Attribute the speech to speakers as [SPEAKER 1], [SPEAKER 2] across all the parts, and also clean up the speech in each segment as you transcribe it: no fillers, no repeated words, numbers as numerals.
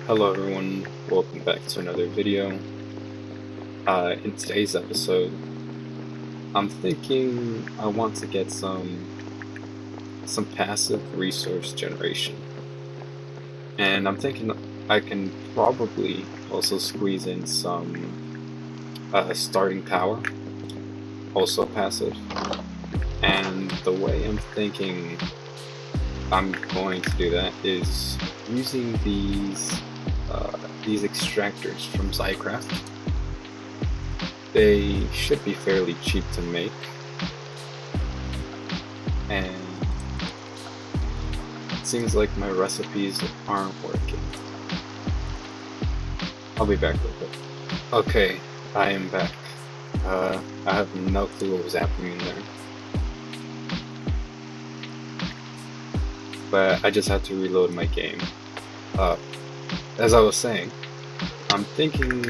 [SPEAKER 1] Hello everyone, welcome back to another video. In today's episode, I'm thinking I want to get some passive resource generation. And I'm thinking I can probably also squeeze in some starting power, also passive. And the way I'm thinking I'm going to do that is using these extractors from Zycraft. They should be fairly cheap to make, and it seems like my recipes aren't working. I'll be back real quick. Okay, I am back. I have no clue what was happening in there, but I just had to reload my game. As I was saying, I'm thinking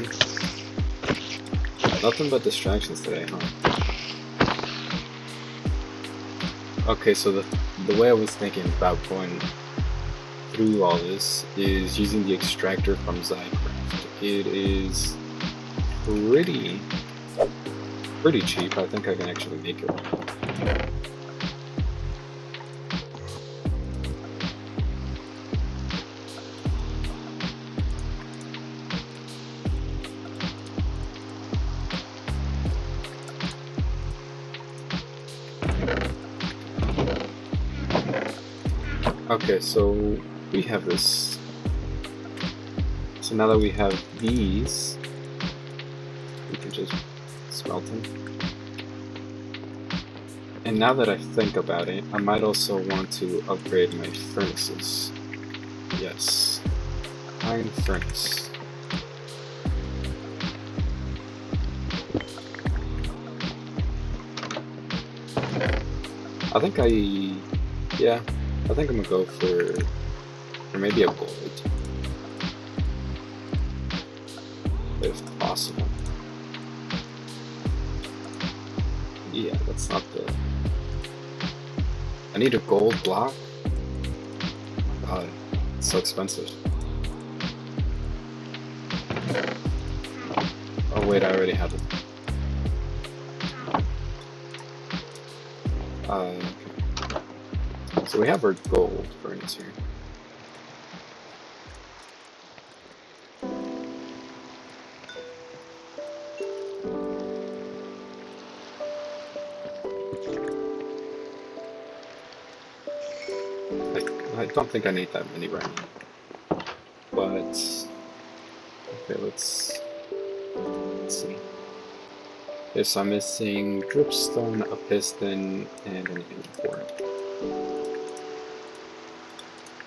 [SPEAKER 1] nothing but distractions today, huh? Okay, so the way I was thinking about going through all this is using the extractor from Zycraft. It is pretty cheap. I think I can actually make it work. Okay, so we have this. So now that we have these, we can just smelt them. And now that I think about it, I might also want to upgrade my furnaces. Yes, iron furnace. I think I think I'm gonna go for maybe a gold, if possible. Yeah, that's not the. I need a gold block. Oh my god, it's so expensive. Oh wait, I already have it. Okay. So we have our gold furnace here. I don't think I need that many right now. But okay, let's see. Okay, so I'm missing dripstone, a piston, and an import.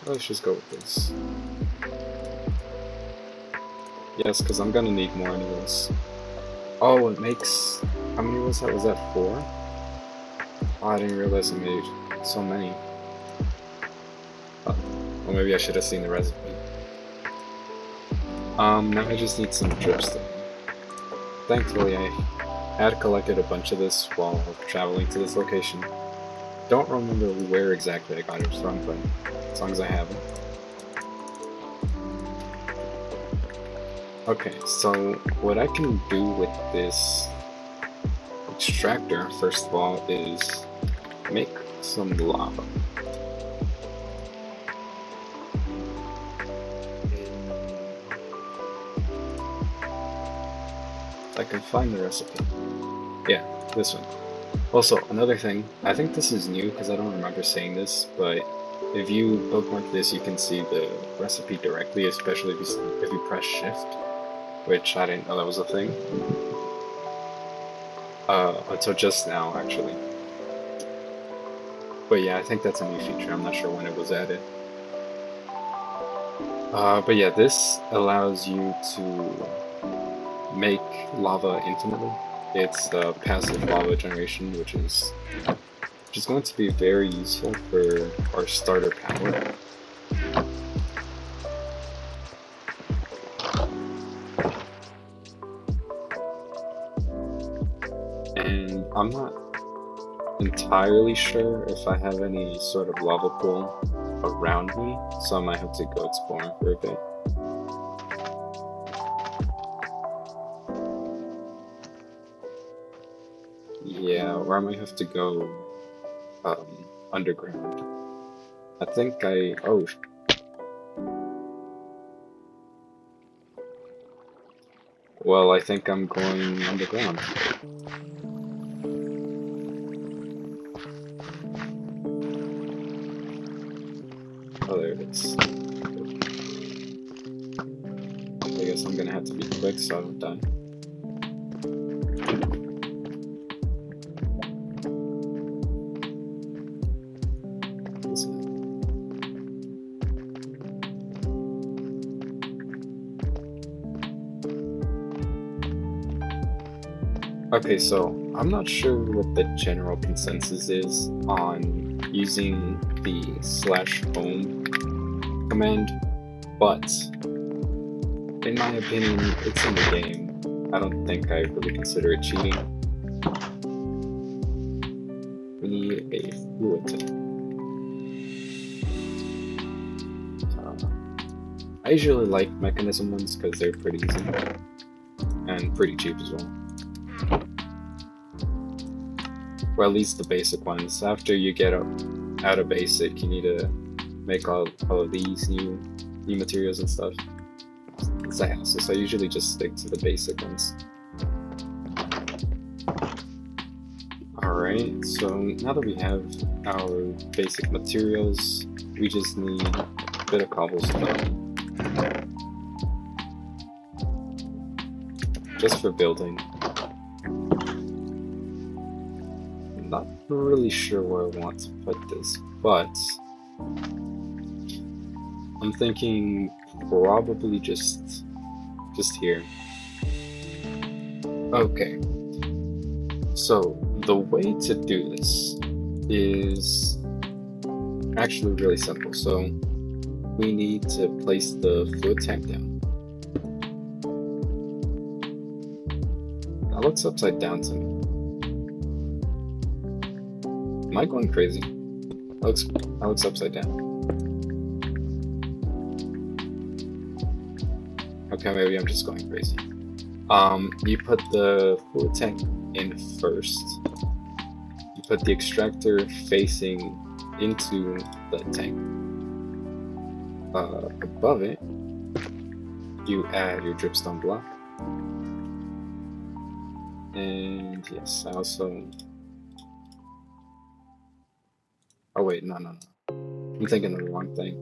[SPEAKER 1] Let's just go with this. Yes, because I'm gonna need more anyways. Oh, it makes... How many was that? Was that 4? Oh, I didn't realize I made so many. Well, maybe I should have seen the recipe. Now I just need some dripstone. Thankfully, I had collected a bunch of this while traveling to this location. Don't remember where exactly I got it from, but as long as I have it. Okay, so what I can do with this extractor, first of all, is make some lava. I can find the recipe. Yeah, this one. Also, another thing, I think this is new because I don't remember saying this, but if you bookmark this, you can see the recipe directly, especially if you press shift, which I didn't know that was a thing. Until just now, actually. But yeah, I think that's a new feature. I'm not sure when it was added. But yeah, this allows you to make lava infinitely. It's passive lava generation, which is going to be very useful for our starter power. And I'm not entirely sure if I have any sort of lava pool around me, so I might have to go exploring for a bit. Yeah, or I might have to go underground. I think oh, well, I think I'm going underground. Oh, there it is. I guess I'm gonna have to be quick so I don't die. Okay, so I'm not sure what the general consensus is on using the /home command, but in my opinion, it's in the game. I don't think I really consider it cheating. We need a fluid tank. I usually like mechanism ones because they're pretty easy and pretty cheap as well. Or at least the basic ones. After you get out of basic, you need to make all of these new materials and stuff. It's a hassle, so I usually just stick to the basic ones. Alright, so now that we have our basic materials, we just need a bit of cobblestone. Just for building. Not really sure where I want to put this, but I'm thinking probably just here. Okay, so the way to do this is actually really simple. So we need to place the fluid tank down. That looks upside down to me. Am I going crazy? That looks upside down. Okay, maybe I'm just going crazy. You put the fluid tank in first. You put the extractor facing into the tank. Above it, you add your dripstone block. And yes, I also... Oh wait, no. I'm thinking of the wrong thing.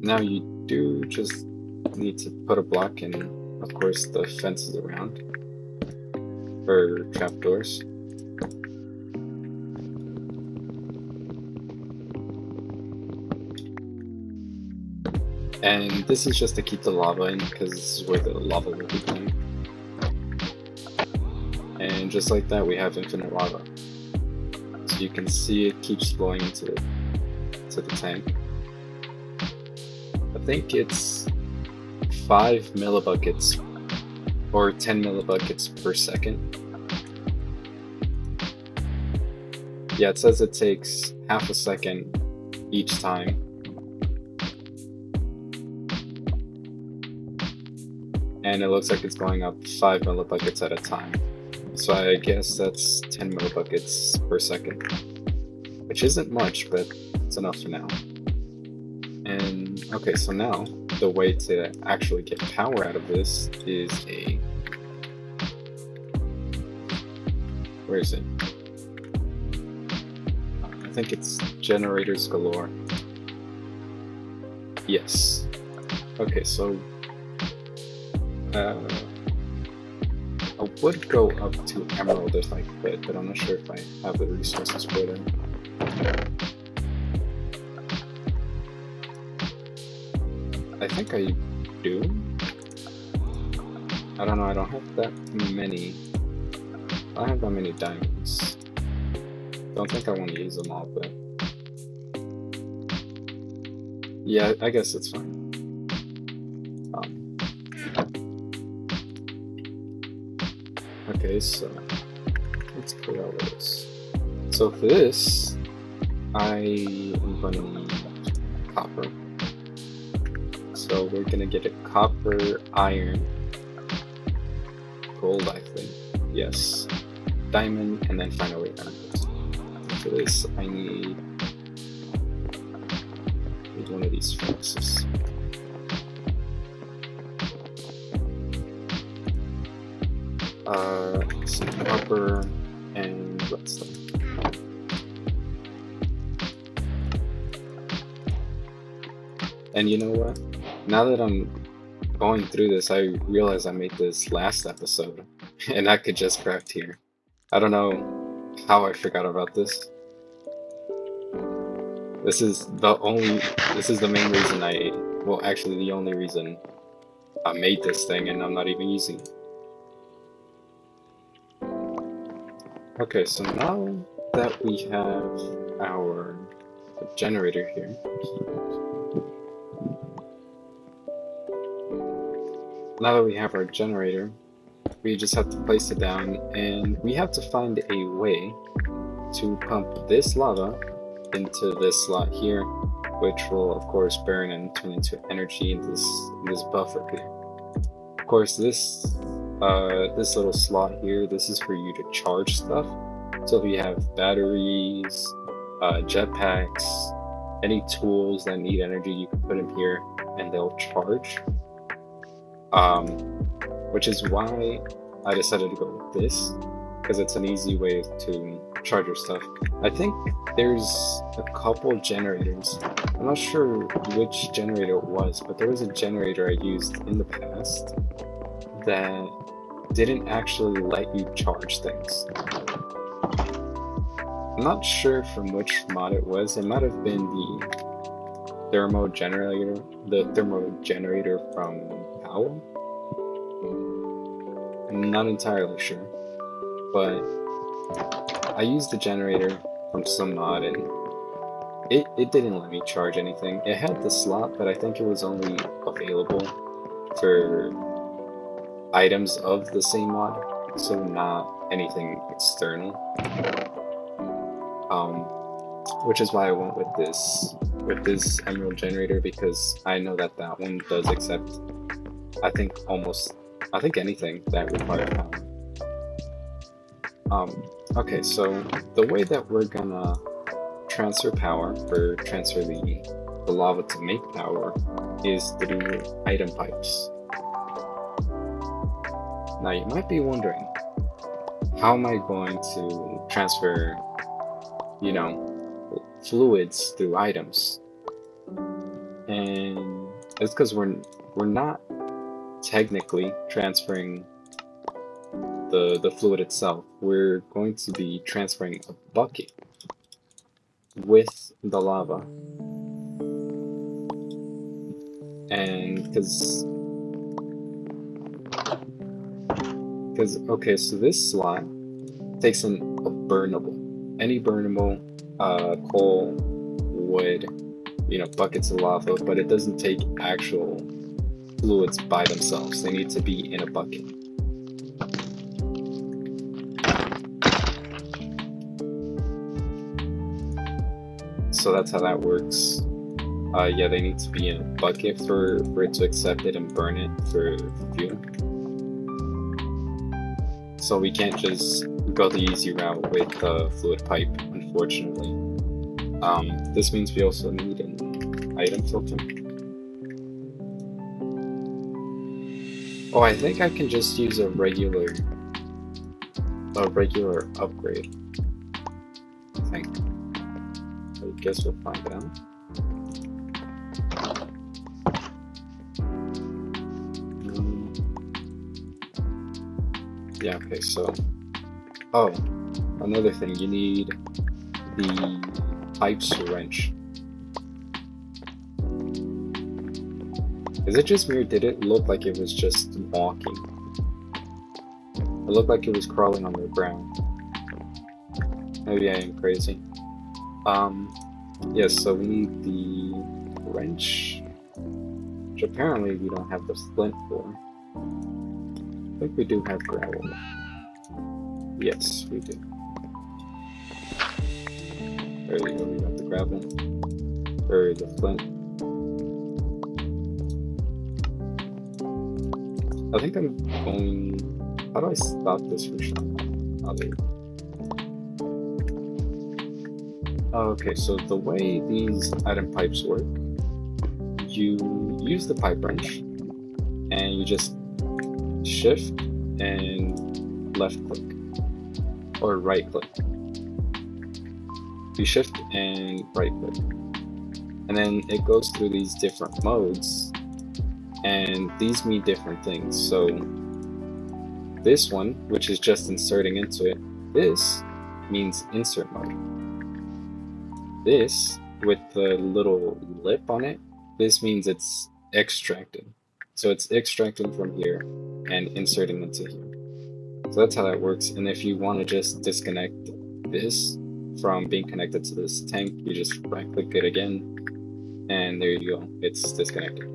[SPEAKER 1] Now you do just need to put a block in, of course, the fences around for trapdoors. And this is just to keep the lava in, because this is where the lava will be going. And just like that, we have infinite lava. So you can see it keeps flowing into the tank. I think it's 5 millibuckets or 10 millibuckets per second. Yeah, it says it takes half a second each time. And it looks like it's going up 5 millibuckets at a time. So I guess that's 10 millibuckets per second, which isn't much, but it's enough for now. And okay, so now the way to actually get power out of this is where is it? I think it's generators galore. Yes. Okay, so I would go up to Emerald if I could, but I'm not sure if I have the resources for them. I think I do. I don't know, I don't have that many. I don't have that many diamonds. Don't think I want to use them all, but yeah, I guess it's fine. Okay, so let's clear all of this. So for this, I am going to need copper. So we're gonna get a copper, iron, gold, I think. Yes. Diamond, and then finally emeralds. For this, I need one of these furnaces. Some copper and redstone. And you know what? Now that I'm going through this, I realize I made this last episode, and I could just craft here. I don't know how I forgot about this. This is the main reason well, actually the only reason I made this thing, and I'm not even using it. Okay, so now that we have our generator here, we just have to place it down, and we have to find a way to pump this lava into this slot here, which will of course burn and turn into energy in this buffer here. Of course, this little slot here, this is for you to charge stuff. So if you have batteries, jetpacks, any tools that need energy, you can put them here and they'll charge. Which is why I decided to go with this, because it's an easy way to charge your stuff. I think there's a couple generators. I'm not sure which generator it was, but there was a generator I used in the past that didn't actually let you charge things. I'm not sure from which mod it was. It might have been the thermo generator from Power. I'm not entirely sure, but I used the generator from some mod and it didn't let me charge anything. It had the slot, but I think it was only available for items of the same mod, so not anything external. Which is why I went with this emerald generator, because I know that one does accept, I think anything that requires power. Okay, so the way that we're gonna transfer power, or transfer the lava to make power, is through item pipes. Now you might be wondering, how am I going to transfer, fluids through items? And it's because we're not technically transferring the fluid itself. We're going to be transferring a bucket with the lava. And because okay, so this slot takes in a burnable, any burnable, coal, wood, buckets of lava, but it doesn't take actual fluids by themselves. They need to be in a bucket. So that's how that works. Yeah, they need to be in a bucket for it to accept it and burn it for fuel. So we can't just go the easy route with the fluid pipe, unfortunately. This means we also need an item filter. Oh, I think I can just use a regular upgrade. I think. I guess we'll find out. Yeah, okay, so... Oh, another thing, you need the pipes wrench. Is it just me, or did it look like it was just walking? It looked like it was crawling on the ground. Maybe I am crazy. Yes, so we need the wrench, which apparently we don't have the flint for. I think we do have gravel. Yes, we do. There we go, we got the gravel. Or the flint. I think I'm going. How do I stop this from showing? Oh, there. Okay, so the way these item pipes work, you use the pipe wrench and you just shift and left click or right click. You shift and right click, and then it goes through these different modes, and these mean different things. So this one, which is just inserting into it, this means insert mode. This with the little lip on it, this means it's extracting. So it's extracting from here and inserting into here. So that's how that works. And if you want to just disconnect this from being connected to this tank, you just right click it again, and there you go, it's disconnected.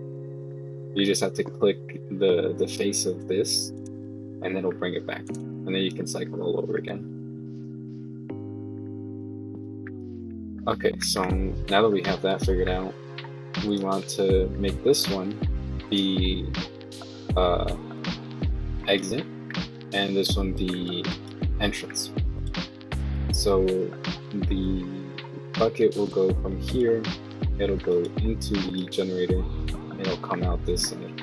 [SPEAKER 1] You just have to click the face of this, and then it'll bring it back, and then you can cycle all over again. Okay, so now that we have that figured out, we want to make this one be exit, and this one be entrance. So the bucket will go from here, it'll go into the generator, and it'll come out this side.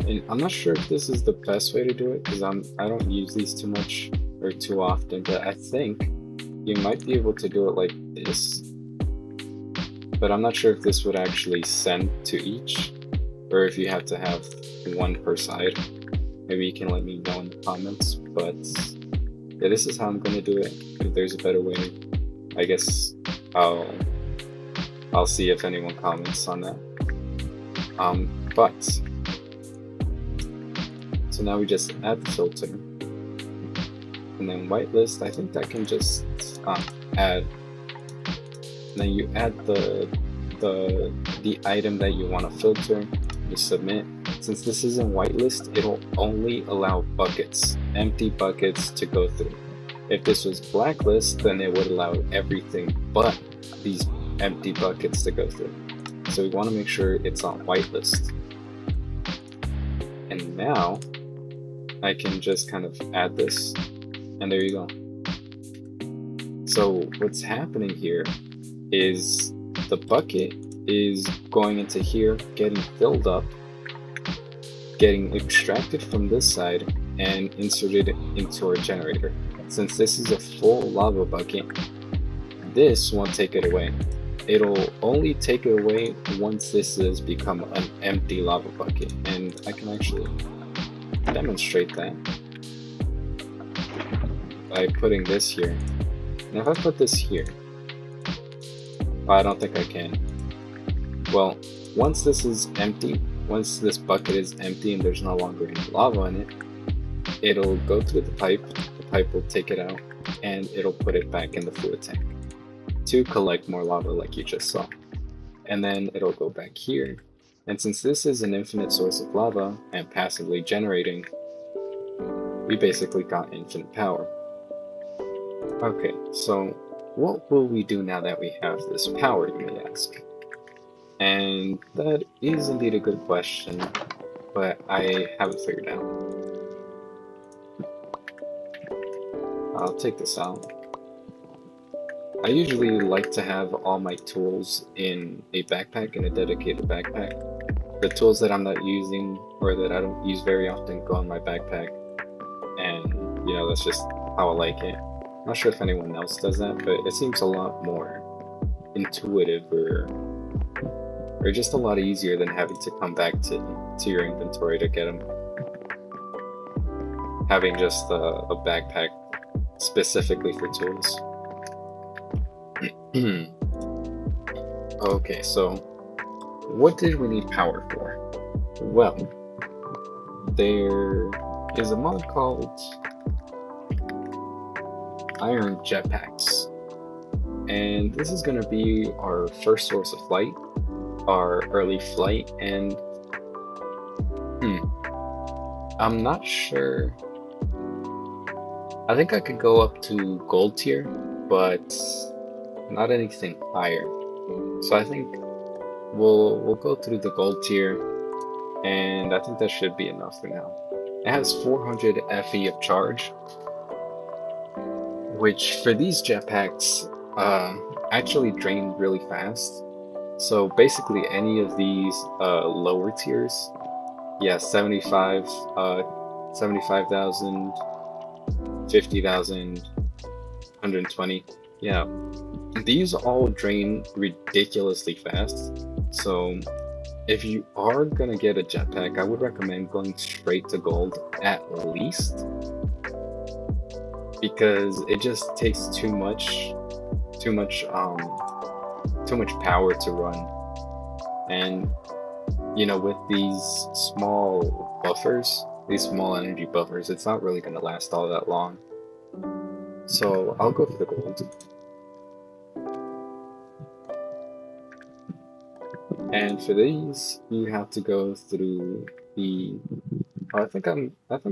[SPEAKER 1] And I'm not sure if this is the best way to do it, because I don't use these too much or too often, but I think you might be able to do it like this. But I'm not sure if this would actually send to each, or if you have to have one per side. Maybe you can let me know in the comments, but yeah, this is how I'm going to do it. If there's a better way, I guess I'll see if anyone comments on that. But so now we just add the filter, and then whitelist. I think that can just add. And then you add the item that you want to filter. You submit. Since this isn't whitelist, it'll only allow buckets, empty buckets, to go through. If this was blacklist, then it would allow everything but these empty buckets to go through. So we want to make sure it's on whitelist. And now I can just kind of add this, and there you go. So what's happening here is the bucket is going into here, getting filled up, getting extracted from this side, and inserted into our generator. Since this is a full lava bucket, this won't take it away. It'll only take it away once this has become an empty lava bucket, and I can actually demonstrate that by putting this here. Now if I put this here, I don't think I can. Well, once this is empty, once this bucket is empty and there's no longer any lava in it, it'll go through the pipe will take it out, and it'll put it back in the fluid tank to collect more lava like you just saw. And then it'll go back here, and since this is an infinite source of lava and passively generating, we basically got infinite power. Okay, so what will we do now that we have this power, you may ask? And that is indeed a good question, but I haven't figured out. I'll take this out. I usually like to have all my tools in a backpack, in a dedicated backpack. The tools that I'm not using or that I don't use very often go in my backpack, and you know, that's just how I like it. I'm not sure if anyone else does that, but it seems a lot more intuitive or just a lot easier than having to come back to your inventory to get them. Having just a backpack specifically for tools. Okay, so what did we need power for? Well, there is a mod called Iron Jetpacks, and this is going to be our first source of light, our early flight, and I'm not sure. I think I could go up to gold tier, but not anything higher. So I think we'll go through the gold tier, and I think that should be enough for now. It has 400 FE of charge, which for these jetpacks actually drain really fast. So basically any of these lower tiers, yeah, 75, 75,000, 50,000, 120, yeah, these all drain ridiculously fast. So if you are gonna get a jetpack, I would recommend going straight to gold at least, because it just takes too much power to run. And you know, with these small buffers, these small energy buffers, it's not really going to last all that long. So I'll go for the gold. And for these, you have to go through the. Oh, I think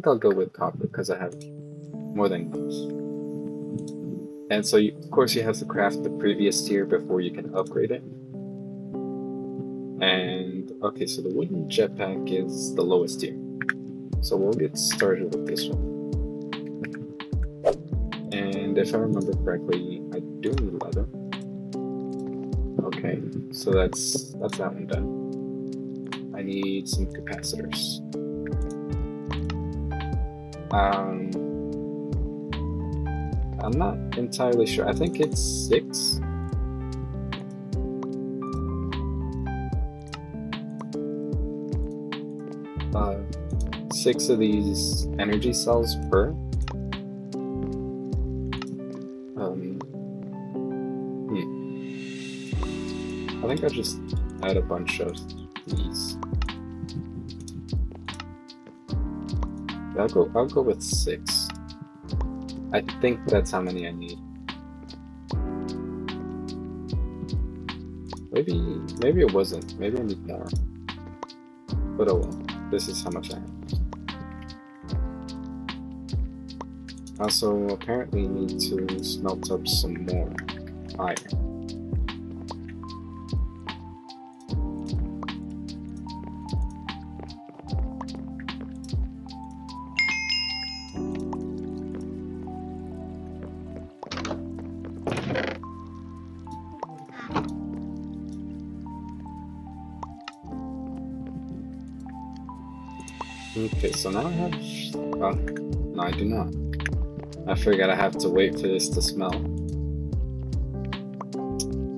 [SPEAKER 1] I'll go with copper because I have more than enough. And so, of course, you have to craft the previous tier before you can upgrade it. And okay, so the wooden jetpack is the lowest tier. So we'll get started with this one. And if I remember correctly, I do need leather. Okay, so that's that one done. I need some capacitors. I'm not entirely sure. I think it's 6. 6 of these energy cells per. I think I'll just add a bunch of these. I'll go with 6. I think that's how many I need. Maybe it wasn't. Maybe I need more. But oh well. This is how much I have. Also, apparently need to smelt up some more iron. Okay, so now I have. Oh, no, I do not. I forgot I have to wait for this to smell.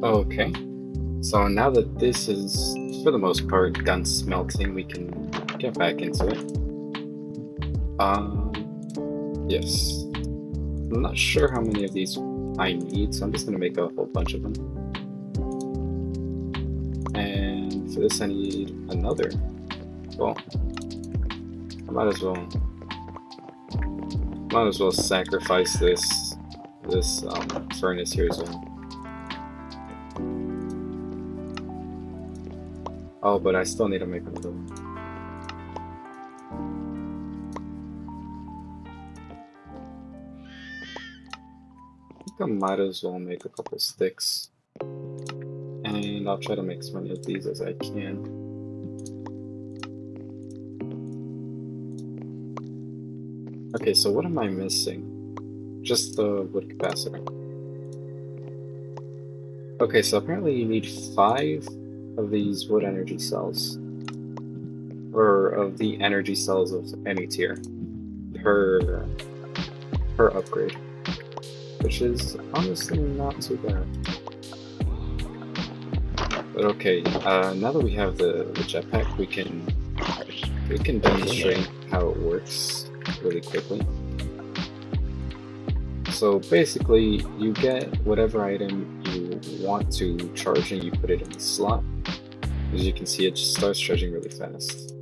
[SPEAKER 1] Okay, so now that this is, for the most part, done smelting, we can get back into it. Yes. I'm not sure how many of these I need, so I'm just going to make a whole bunch of them. And for this I need another. Well, I might as well sacrifice this furnace here as well. Oh, but I still need to make another one. I think I might as well make a couple sticks. And I'll try to make as many of these as I can. Okay, so what am I missing? Just the wood capacitor. Okay, so apparently you need 5 of these wood energy cells. Or of the energy cells of any tier. Per upgrade. Which is honestly not too bad. But okay, now that we have the jetpack, we can demonstrate how it works really quickly. So basically, you get whatever item you want to charge and you put it in the slot. As you can see, it just starts charging really fast.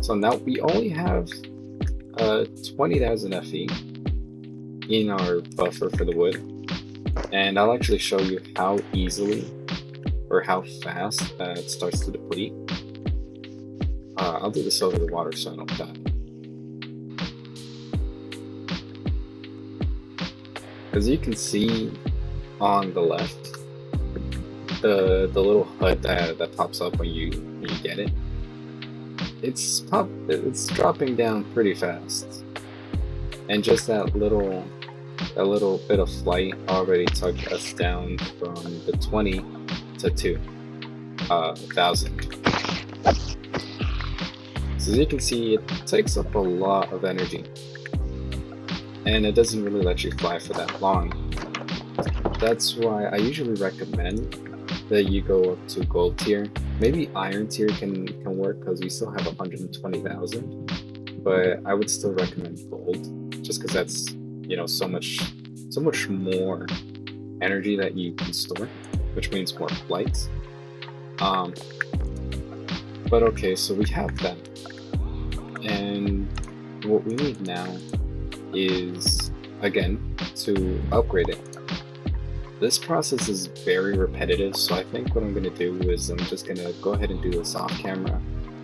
[SPEAKER 1] So now we only have 20,000 FE in our buffer for the wood, and I'll actually show you how easily or how fast it starts to deplete. I'll do this over the water so I don't die. As you can see on the left, the little HUD that pops up when you get it, it's dropping down pretty fast, and just that little bit of flight already took us down from the 20 to 2,000. So as you can see, it takes up a lot of energy, and it doesn't really let you fly for that long. That's why I usually recommend that you go up to gold tier. Maybe iron tier can work because you still have 120,000, but I would still recommend gold just because that's, you know, so much more energy that you can store, which means more flights. But okay, so we have that, and what we need now is, again, to upgrade it. This process is very repetitive, so I think what I'm going to do is I'm just going to go ahead and do this off camera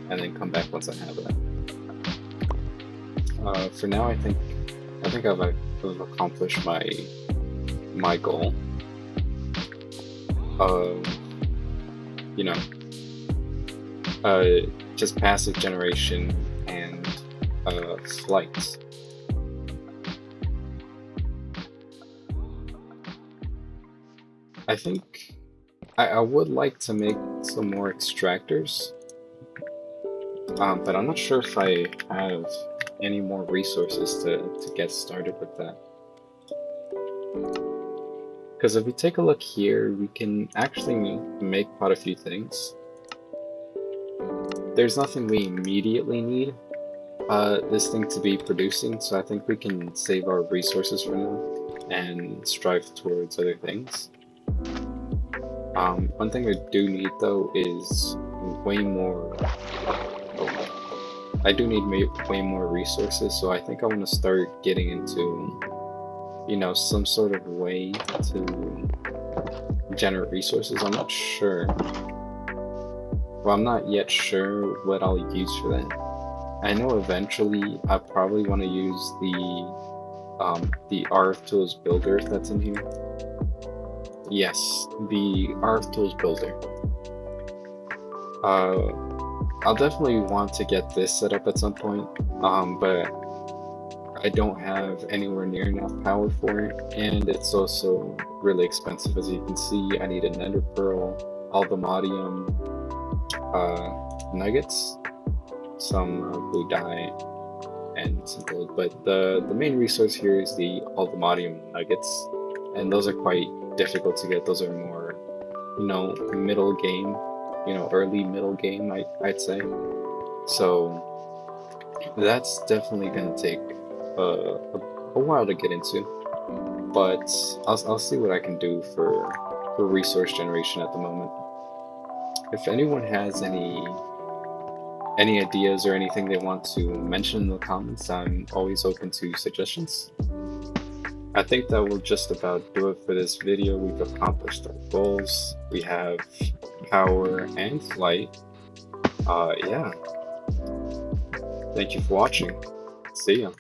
[SPEAKER 1] and then come back once I have it. For now, I think I've accomplished my goal of, you know, just passive generation and flights. I think I would like to make some more extractors, but I'm not sure if I have any more resources to get started with that. Because if we take a look here, we can actually make quite a few things. There's nothing we immediately need this thing to be producing, so I think we can save our resources for now and strive towards other things. One thing I do need though is way more. I do need way more resources, so I think I want to start getting into, you know, some sort of way to generate resources. I'm not sure. Well, I'm not yet sure what I'll use for that. I know eventually I probably want to use the RF Tools Builder if that's in here. Yes, the RF Tools Builder. I'll definitely want to get this set up at some point, but I don't have anywhere near enough power for it, and it's also really expensive. As you can see, I need a nether pearl, aldomadium nuggets, some blue dye, and some gold. But the main resource here is the aldomadium nuggets, and those are quite difficult to get. Those are more, you know, middle game, you know, early middle game, I'd say. So that's definitely gonna take a while to get into, but I'll see what I can do for resource generation at the moment. If anyone has any ideas or anything they want to mention in the comments, I'm always open to suggestions. I think that will just about do it for this video. We've accomplished our goals. We have power and flight. Yeah. Thank you for watching. See ya.